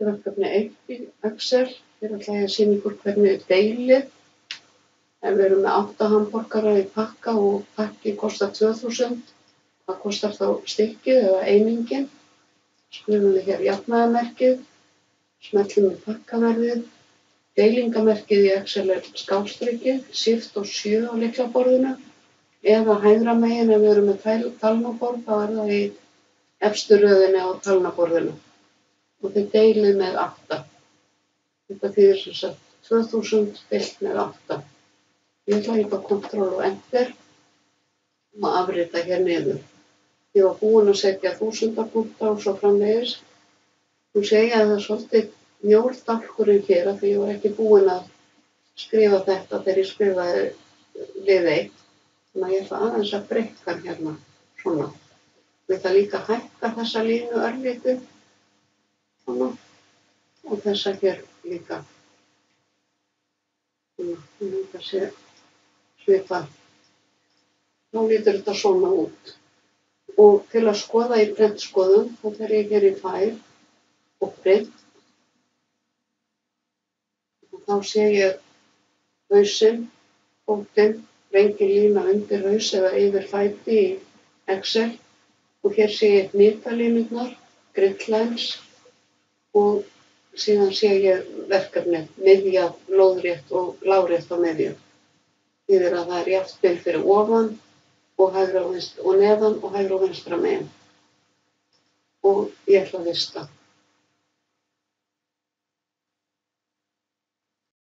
verkefni 1 í Excel. Hér ætla ég að sýna ykkur hvernig deilið. Ef við erum með 8 hamborgara í pakka og pakki kostar 2000, hvað kostar þá stykkið eða einingin? Skrifum við hér jafnaðarmerkið, smellum við pakkaverðið, deilingamerkið í Excel er skástrikið, Shift og 7 á lyklaborðinu, eða hægra megin ef við erum með talnaborð, þá er það í efstu röðinni á talnaborðinu. Og þið deilið með 8. Þetta þýðir sem sagt 2000 deilt með 8. Ég ætla að hitta Ctrl og Enter og afrita hér niður. Ég var búin að setja þúsundapunkta og svo framvegis. Nú sé ég að það er svolítið mjór dálkurinn hér af því ég var ekki búin að skrifa þetta þegar ég skrifaði lið 1. Þannig að ég ætla aðeins að breikka hérna svona. Ég ætla líka að hækka þessa línu örlítið. Svona. Og þessa hér líka. Þetta sé svipað. Þá lítur þetta svona út. Og til að skoða í prentskoðun, þá fer ég hér í File og Print. Og þá sé ég hausinn, fótinn, rengin lína undir haus eða yfir fæti í Excel. Og hér sé ég hnýtalínurnar, grid lines og síðan sé ég verkefnið, miðja, lóðrétt og lárétt á miðju. Þýðir að það er jafnt bil fyrir ofan og hægra og neðan og hægra og vinstra megin. Og ég ætla að vista.